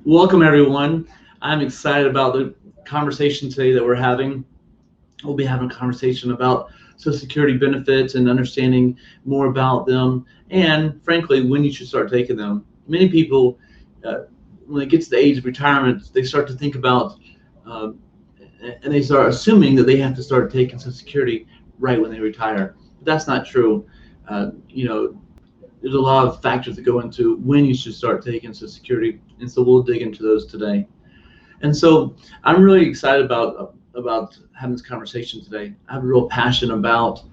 Welcome, everyone. I'm excited about the conversation today that we're having. We'll be having a conversation about Social Security benefits and understanding more about them, and frankly, when you should start taking them. Many people, when it gets to the age of retirement, they start to think about um, and they start assuming that they have to start taking Social Security right when they retire. But that's not true. You know, there's a lot of factors that go into when you should start taking Social Security, and so we'll dig into those today. And so I'm really excited about having this conversation today. I have a real passion about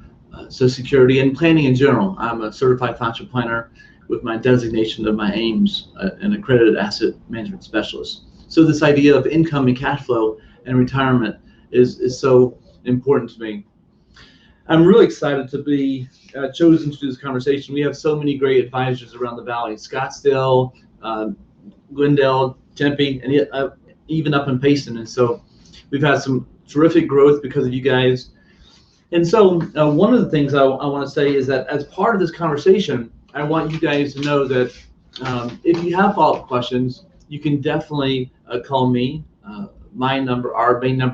Social Security and planning in general. I'm a certified financial planner with my designation of my AIMS, an accredited asset management specialist. So this idea of income and cash flow and retirement is so important to me. I'm really excited to be chosen to do this conversation. We have so many great advisors around the valley: Scottsdale, Glendale, Tempe, and even up in Payson. And so we've had some terrific growth because of you guys. And so one of the things I want to say is that as part of this conversation, I want you guys to know that if you have follow-up questions, you can definitely call me. Our main number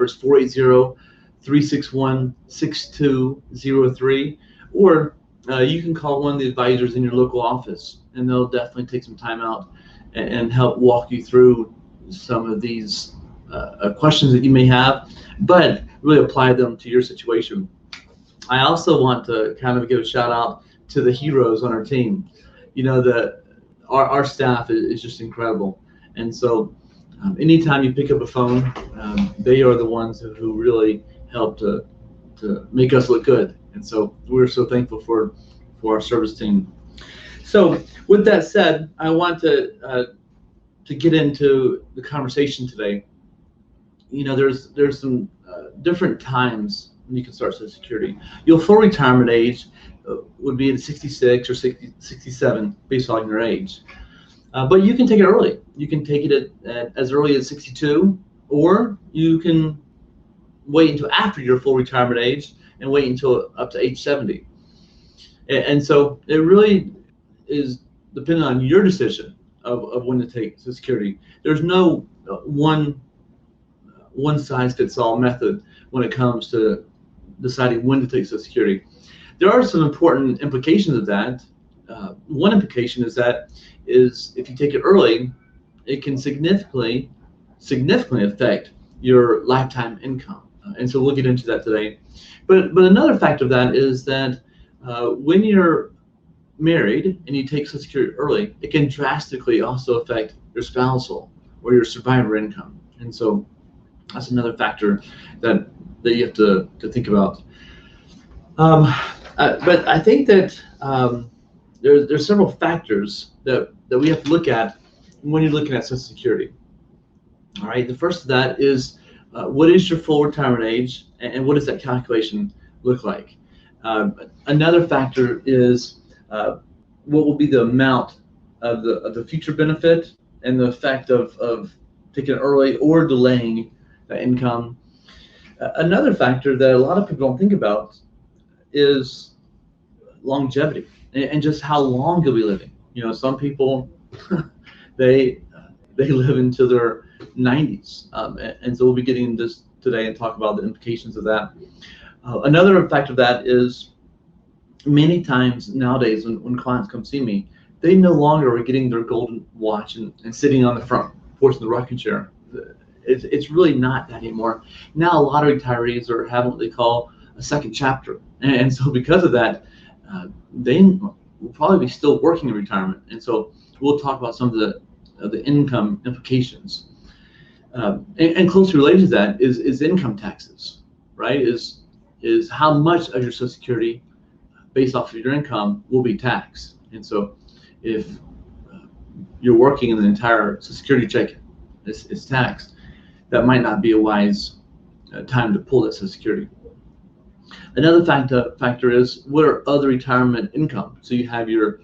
is 480-361-6203, or you can call one of the advisors in your local office, and they'll definitely take some time out and help walk you through some of these questions that you may have, but really apply them to your situation. I also want to kind of give a shout out to the heroes on our team. You know, our staff is just incredible, and so anytime you pick up a phone, they are the ones who really help to make us look good, and so we're so thankful for our service team. So with that said, I want to get into the conversation today. You know, there's some different times when you can start Social Security. Your full retirement age would be at 66 or 67 based on your age. But you can take it early. You can take it at as early as 62, or you can wait until after your full retirement age and wait until up to age 70. And so it really is dependent on your decision of when to take Social Security. There's no one size fits all method when it comes to deciding when to take Social Security. There are some important implications of that. One implication is if you take it early, it can significantly affect your lifetime income. And so we'll get into that today. But another factor of that is that when you're married and you take Social Security early, it can drastically also affect your spousal or your survivor income. And so that's another factor that you have to think about. But I think that there's several factors that we have to look at when you're looking at Social Security. All right, the first of that is what is your full retirement age, and what does that calculation look like? Another factor is what will be the amount of the future benefit and the effect of taking it early or delaying the income. Another factor that a lot of people don't think about is longevity and just how long you'll be living. You know, some people they live into their 90s, and so we'll be getting this today and talk about the implications of that. Another factor of that is many times nowadays when clients come see me, they no longer are getting their golden watch and sitting on the front porch of the rocking chair. It's really not that anymore. Now a lot of retirees are having what they call a second chapter, and so because of that, they will probably be still working in retirement. And so we'll talk about some of the income implications. And closely related to that is income taxes, right? Is how much of your Social Security based off of your income will be taxed. And so if you're working and the entire Social Security check is taxed, that might not be a wise time to pull that Social Security. Another factor is what are other retirement income. So you have your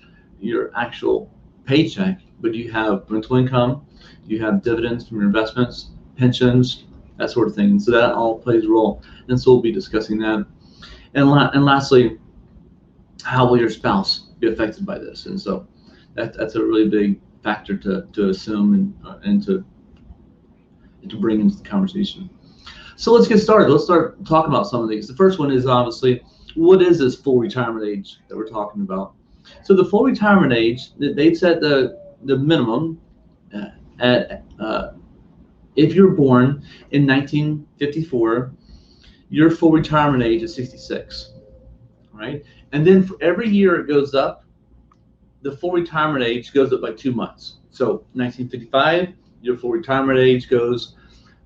actual paycheck, but you have rental income, you have dividends from your investments, pensions, that sort of thing. And so that all plays a role. And so we'll be discussing that. And lastly, how will your spouse be affected by this? And so that's a really big factor to assume and to bring into the conversation. So let's get started. Let's start talking about some of these. The first one is obviously, what is this full retirement age that we're talking about? So the full retirement age, they've set the minimum at if you're born in 1954, your full retirement age is 66, right? And then for every year it goes up, the full retirement age goes up by 2 months. So 1955, your full retirement age goes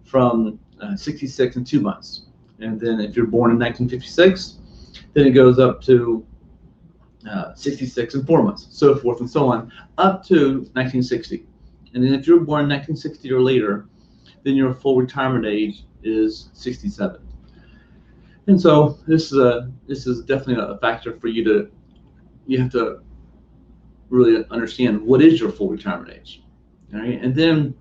from 66 in 2 months. And then if you're born in 1956, then it goes up to 66 in 4 months, so forth and so on, up to 1960. And then if you're born in 1960 or later, then your full retirement age is 67. And so this is definitely a factor for you have to really understand what is your full retirement age. All right? And then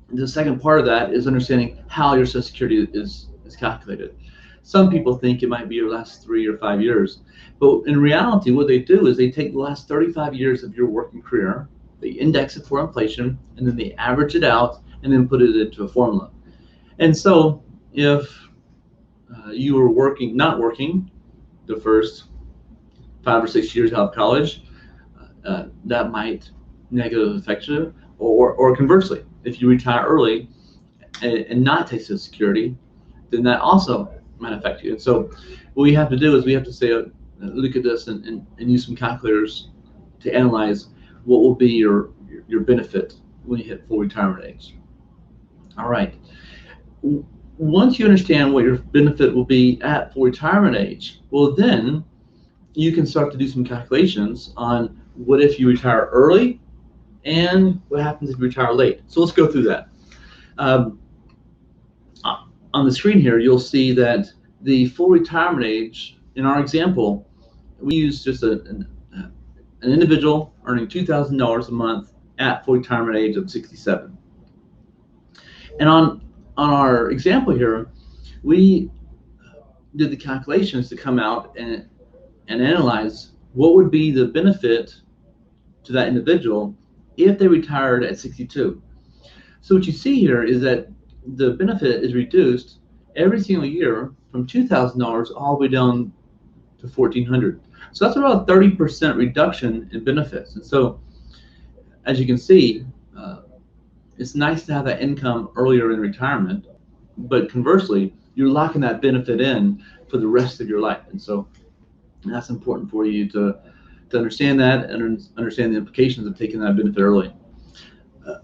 the second part of that is understanding how your Social Security is calculated. Some people think it might be your last 3 or 5 years, but in reality, what they do is they take the last 35 years of your working career, they index it for inflation, and then they average it out and then put it into a formula. And so if you were not working the first 5 or 6 years out of college, that might negatively affect you, or conversely, if you retire early and not take Social Security, then that also might affect you. And so what we have to do is we have to say, look at this and use some calculators to analyze what will be your benefit when you hit full retirement age. All right. Once you understand what your benefit will be at full retirement age, well, then you can start to do some calculations on what if you retire early and what happens if you retire late. So let's go through that. On the screen here, you'll see that the full retirement age, in our example, we use just an individual earning $2,000 a month at full retirement age of 67. And on our example here, we did the calculations to come out and analyze what would be the benefit to that individual if they retired at 62. So what you see here is that the benefit is reduced every single year from $2,000 all the way down to $1,400. So that's about a 30% reduction in benefits. And so, as you can see, it's nice to have that income earlier in retirement, but conversely, you're locking that benefit in for the rest of your life. And so that's important for you to understand that and understand the implications of taking that benefit early.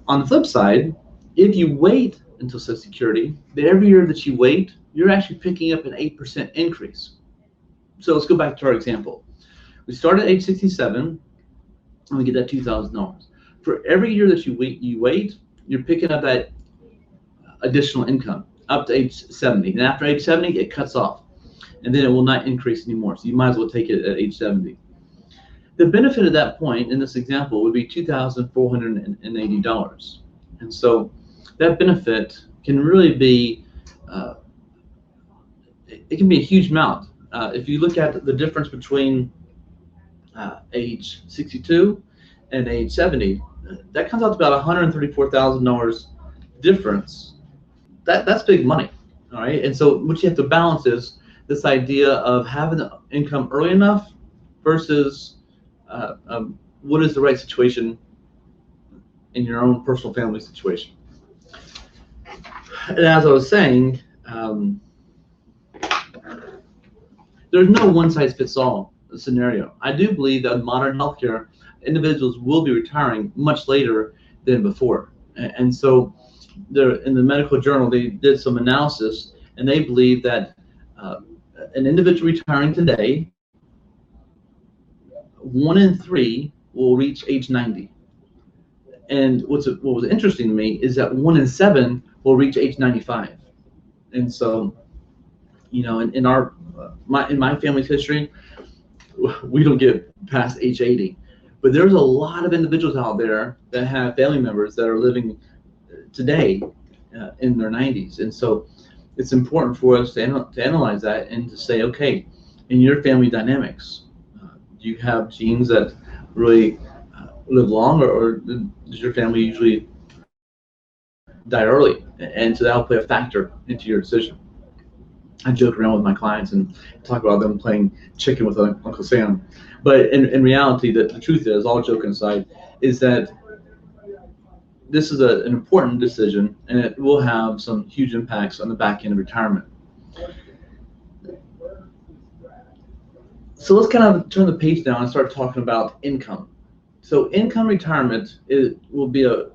On the flip side, if you wait until Social Security, every year that you wait, you're actually picking up an 8% increase. So let's go back to our example. We start at age 67, and we get that $2,000. For every year that you wait, you're picking up that additional income up to age 70. And after age 70, it cuts off, and then it will not increase anymore. So you might as well take it at age 70. The benefit at that point in this example would be $2,480. And so that benefit can really be, it can be a huge amount. If you look at the difference between age 62 and age 70, that comes out to about $134,000 difference. That's big money, all right? And so what you have to balance is this idea of having the income early enough versus what is the right situation in your own personal family situation. And as I was saying, there's no one-size-fits-all scenario. I do believe that in modern healthcare, individuals will be retiring much later than before. And so in the medical journal, they did some analysis, and they believe that an individual retiring today, 1 in 3 will reach age 90. And what was interesting to me is that 1 in 7 will reach age 95. And so, you know, in my family's history, we don't get past age 80. But there's a lot of individuals out there that have family members that are living today in their 90s. And so it's important for us to analyze that and to say, okay, in your family dynamics, do you have genes that really live long, or does your family usually die early? And so that'll play a factor into your decision. I joke around with my clients and talk about them playing chicken with Uncle Sam. But in reality, the truth is, all joking aside, is that this is an important decision, and it will have some huge impacts on the back end of retirement. So let's kind of turn the page now and start talking about income. So income retirement will be a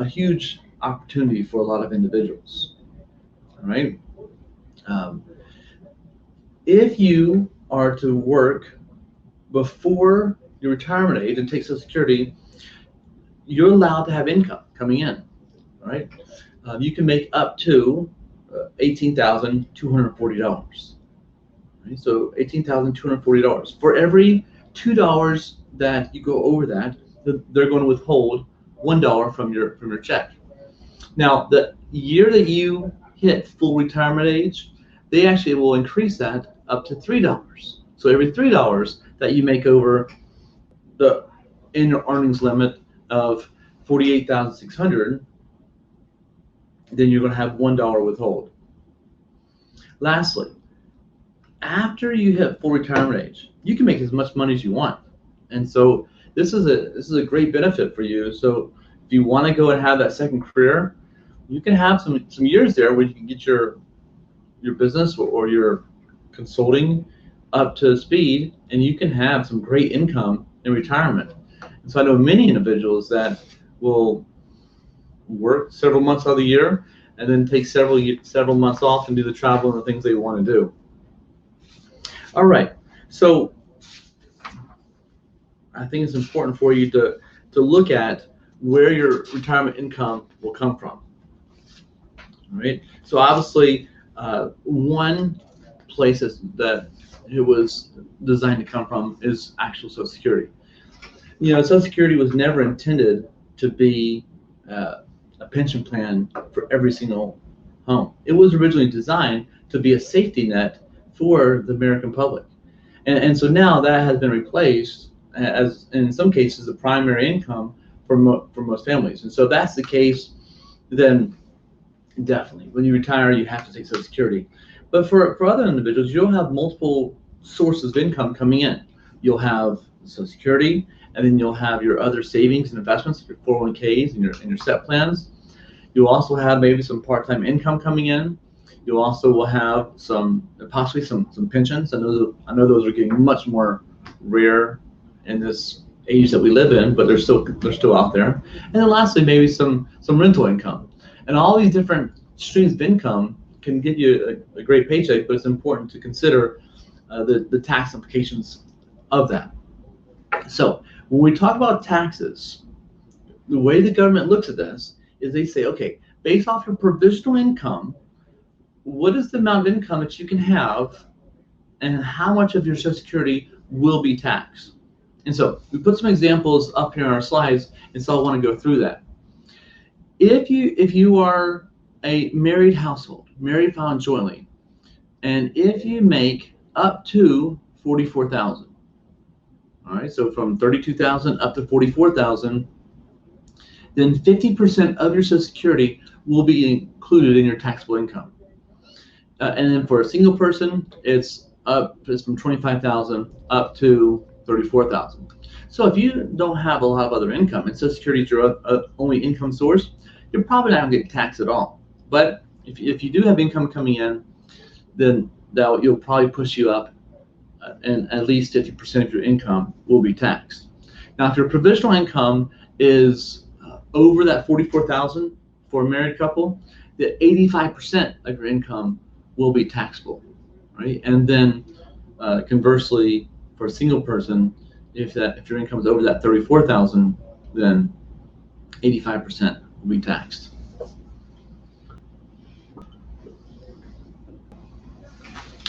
huge opportunity for a lot of individuals. All right. If you are to work before your retirement age and take Social Security, you're allowed to have income coming in. All right. You can make up to $18,240. Right? So $18,240. For every $2 that you go over that, they're going to withhold $1 from your check. Now, the year that you hit full retirement age, they actually will increase that up to $3. So every $3 that you make over the annual earnings limit of $48,600, then you're going to have $1 withhold. Lastly, after you hit full retirement age, you can make as much money as you want, and so this is a great benefit for you. So if you want to go and have that second career, you can have some years there where you can get your business or your consulting up to speed, and you can have some great income in retirement. And so I know many individuals that will work several months out of the year and then take several months off and do the travel and the things they want to do. All right, so I think it's important for you to look at where your retirement income will come from. All right, so obviously one place that it was designed to come from is actual Social Security. You know, Social Security was never intended to be a pension plan for every single home. It was originally designed to be a safety net for the American public. And so now that has been replaced as, in some cases, the primary income for most families. And so if that's the case, then definitely, when you retire, you have to take Social Security. But for other individuals, you'll have multiple sources of income coming in. You'll have Social Security, and then you'll have your other savings and investments, your 401ks and your SEP plans. You'll also have maybe some part-time income coming in. You also will have possibly some pensions. I know those are getting much more rare in this age that we live in, but they're still out there. And then lastly, maybe some rental income. And all these different streams of income can give you a great paycheck, but it's important to consider the tax implications of that. So when we talk about taxes, the way the government looks at this is they say, okay, based off your provisional income, what is the amount of income that you can have, and how much of your Social Security will be taxed? And so we put some examples up here on our slides, and so I want to go through that. If you are a married household, married filed jointly, and if you make up to $44,000, all right, so from $32,000 up to $44,000, then 50% of your Social Security will be included in your taxable income. And then for a single person, it's from $25,000 up to $34,000. So if you don't have a lot of other income and Social Security is your only income source, you're probably not going to get taxed at all. But if you do have income coming in, then you'll probably push you up, and at least 50% of your income will be taxed. Now, if your provisional income is over that $44,000 for a married couple, the 85% of your income will be taxable, right? And then conversely, for a single person, if your income is over that $34,000, then 85% will be taxed.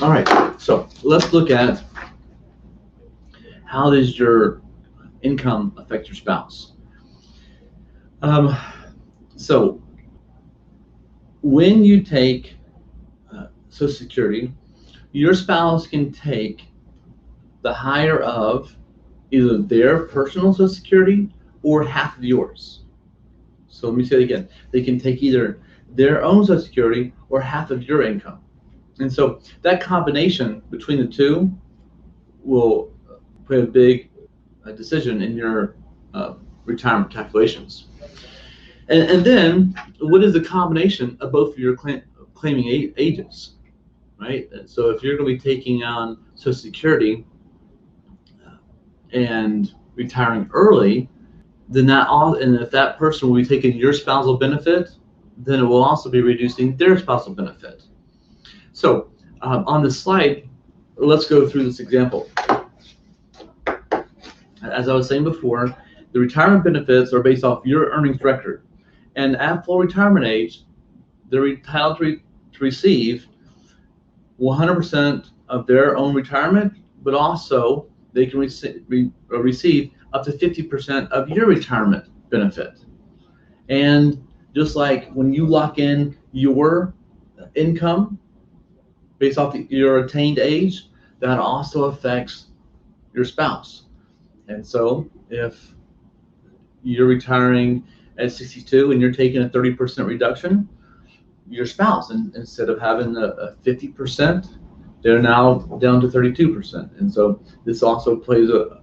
All right, so let's look at how does your income affect your spouse. So when you take Social Security, your spouse can take the higher of either their personal Social Security or half of yours. So let me say it again. They can take either their own Social Security or half of your income. And so that combination between the two will play a big decision in your retirement calculations. And then what is the combination of both of your claiming ages, right? And so if you're going to be taking on Social Security and retiring early, then and if that person will be taking your spousal benefit, then it will also be reducing their spousal benefit. So on this slide, let's go through this example. As I was saying before, the retirement benefits are based off your earnings record. And at full retirement age, they're entitled to receive 100% of their own retirement, but also they can receive up to 50% of your retirement benefit. And just like when you lock in your income based off your attained age, that also affects your spouse. And so if you're retiring at 62 and you're taking a 30% reduction, your spouse, and instead of having a 50%, they're now down to 32%. And so this also plays a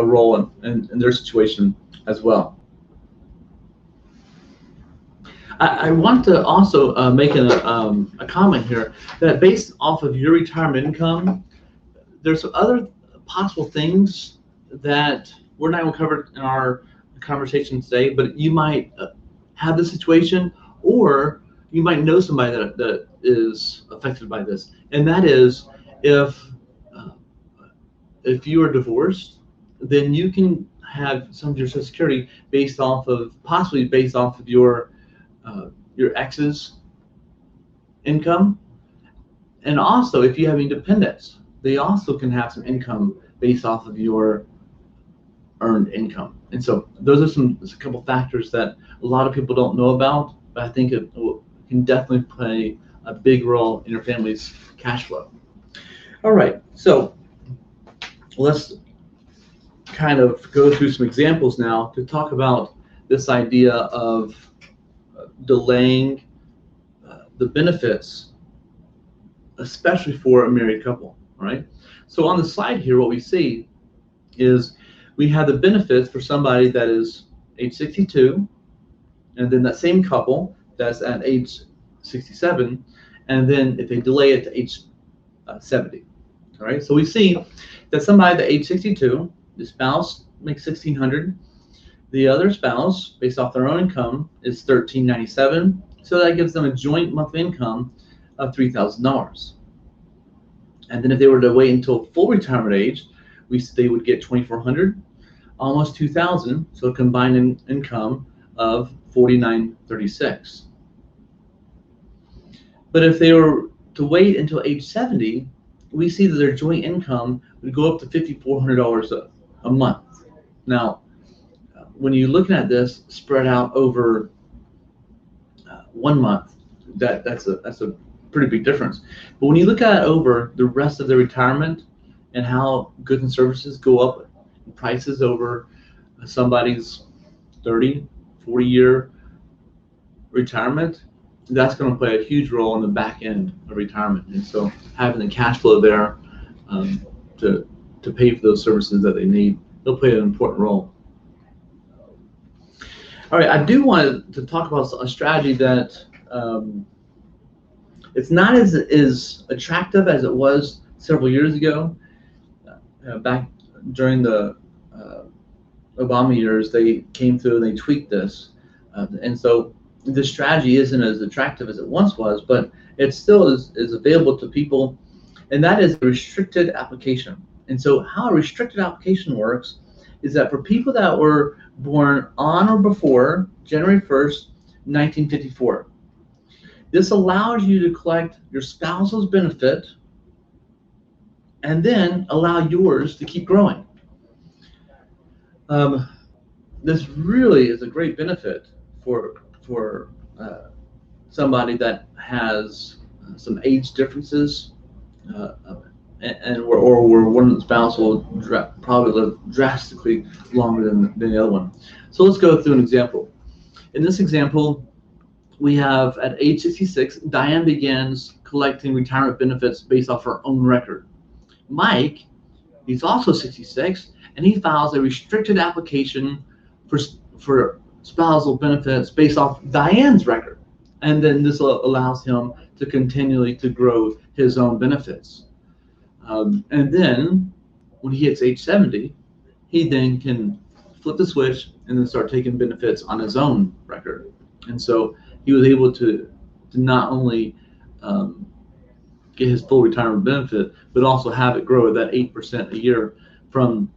role in their situation as well. I want to also make a comment here that based off of your retirement income, there's some other possible things that we're not going to cover in our conversation today, but you might have this situation, or you might know somebody that is affected by this, and that is if you are divorced, then you can have some of your Social Security possibly based off of your ex's income, and also if you have independents, they also can have some income based off of your earned income. And so those are a couple factors that a lot of people don't know about, but I think it can definitely play a big role in your family's cash flow. All right, so let's kind of go through some examples now to talk about this idea of delaying the benefits, especially for a married couple. All right, so on the slide here, what we see is we have the benefits for somebody that is age 62, and then that same couple that's at age 67, and then if they delay it to age 70. All right, so we see that somebody at age 62, the spouse makes $1,600, the other spouse, based off their own income, is $1,397, so that gives them a joint monthly income of $3,000. And then if they were to wait until full retirement age, they would get $2,400, almost $2,000, so a combined income of $4,936. But if they were to wait until age 70, we see that their joint income would go up to $5,400 a month. Now, when you're looking at this spread out over 1 month, that's a pretty big difference. But when you look at it over the rest of the retirement and how goods and services go up in prices over somebody's 30, 40-year retirement, that's going to play a huge role in the back end of retirement. And so having the cash flow there to pay for those services that they need, they'll play an important role. All right, I do want to talk about a strategy that it's not as attractive as it was several years ago. Back during the Obama years, they came through and they tweaked this. And so this strategy isn't as attractive as it once was, but it still is available to people, and that is a restricted application. And so how a restricted application works is that for people that were born on or before January 1st, 1954, this allows you to collect your spouse's benefit and then allow yours to keep growing. This really is a great benefit for somebody that has some age differences or where one spouse will probably live drastically longer than the other one. So let's go through an example. In this example, we have at age 66, Diane begins collecting retirement benefits based off her own record. Mike, he's also 66, and he files a restricted application for spousal benefits based off Diane's record. And then this allows him to continually to grow his own benefits. And then when he hits age 70, he then can flip the switch and then start taking benefits on his own record. And so he was able to not only get his full retirement benefit, but also have it grow at that 8% a year from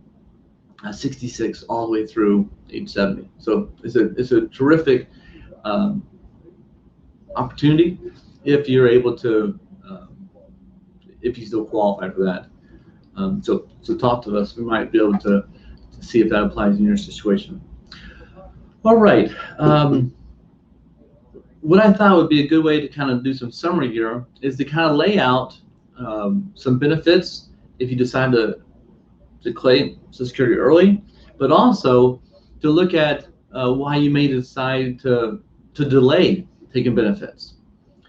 66 all the way through age 70. So it's a terrific opportunity if you're able to, if you still qualify for that. So talk to us. We might be able to see if that applies in your situation. All right. What I thought would be a good way to kind of do some summary here is to kind of lay out some benefits if you decide to claim Social Security early, but also to look at why you may decide to delay taking benefits.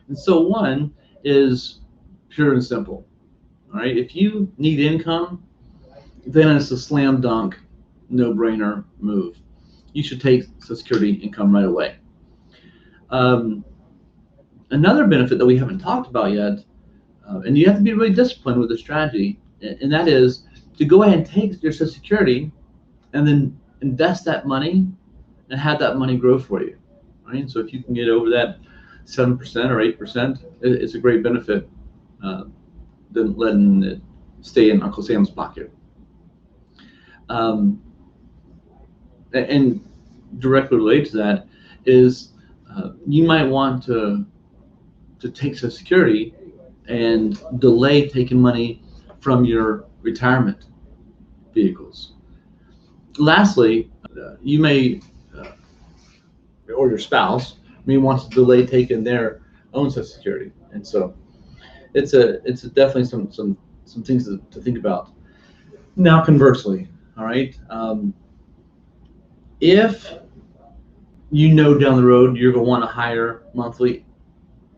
And so one is pure and simple. All right, if you need income, then it's a slam dunk, no-brainer move. You should take Social Security income right away. Another benefit that we haven't talked about yet, and you have to be really disciplined with the strategy, and that is to go ahead and take your Social Security and then invest that money and have that money grow for you. Right? So if you can get over that 7% or 8%, it's a great benefit than letting it stay in Uncle Sam's pocket. And directly related to that is you might want to take Social Security and delay taking money from your retirement vehicles. Lastly, you may, or your spouse may want to delay taking their own Social Security, and so it's definitely some things to think about. Now, conversely, all right, if you know down the road you're going to want a higher monthly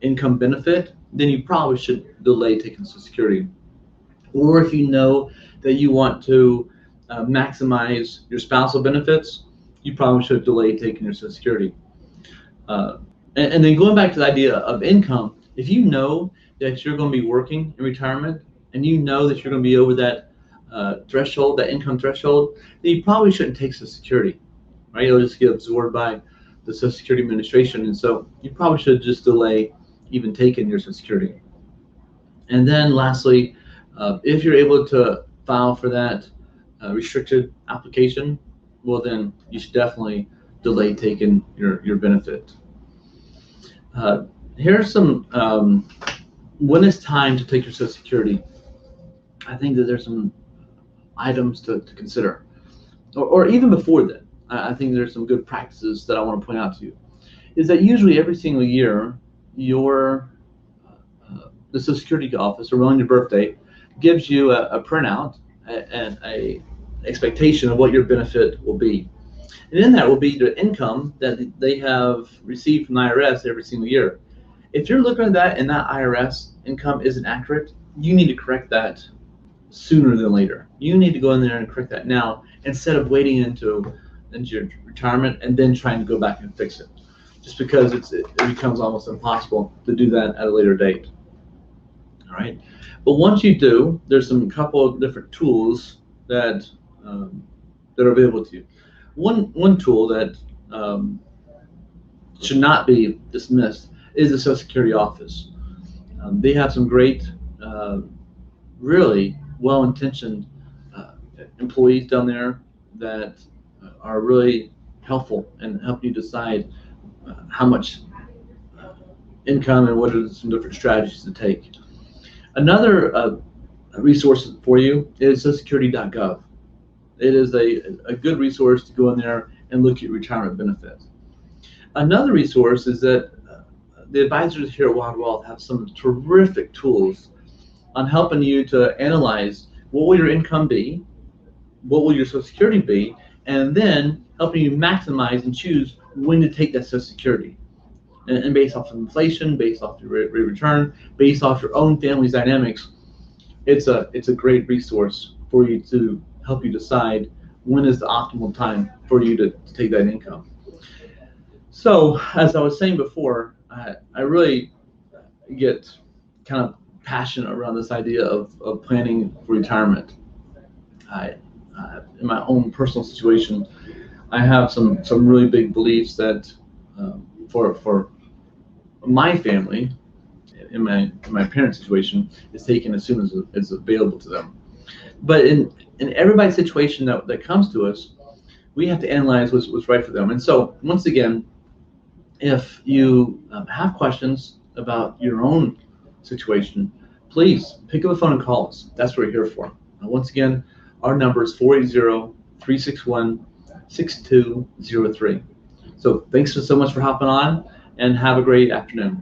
income benefit, then you probably should delay taking Social Security. Or if you know that you want to maximize your spousal benefits, you probably should delay taking your Social Security. And then going back to the idea of income, if you know that you're going to be working in retirement and you know that you're going to be over that threshold, that income threshold, then you probably shouldn't take Social Security, right? It'll just get absorbed by the Social Security Administration, and so you probably should just delay even taking your Social Security. And then lastly, if you're able to file for that restricted application, well then you should definitely delay taking your benefit. Here's some, when it's time to take your Social Security, I think that there's some items to consider. Or even before then, I think there's some good practices that I want to point out to you. Is that usually every single year, the Social Security office around your birthday gives you a printout and a expectation of what your benefit will be. And in that will be the income that they have received from the IRS every single year. If you're looking at that and that IRS income isn't accurate, you need to correct that sooner than later. You need to go in there and correct that now instead of waiting into your retirement and then trying to go back and fix it. Just because it becomes almost impossible to do that at a later date. All right. But once you do, there's a couple of different tools that are available to you. One tool that should not be dismissed is the Social Security office. They have some great, really well-intentioned employees down there that are really helpful and help you decide how much income and what are some different strategies to take. Another resource for you is socialsecurity.gov. It is a good resource to go in there and look at your retirement benefits. Another resource is that the advisors here at Wilde Wealth have some terrific tools on helping you to analyze what will your income be, what will your Social Security be, and then helping you maximize and choose when to take that Social Security. And based off of inflation, based off the rate of return, based off your own family's dynamics, it's a great resource for you to help you decide when is the optimal time for you to take that income. So, as I was saying before, I really get kind of passionate around this idea of planning for retirement. In my own personal situation, I have some really big beliefs that for my family, in my parents' situation, is taken as soon as it's available to them. But in everybody's situation that comes to us, we have to analyze what's right for them. And so, once again, if you have questions about your own situation, please pick up the phone and call us. That's what we're here for. Once again, our number is 480-361-6203. So thanks so much for hopping on, and have a great afternoon.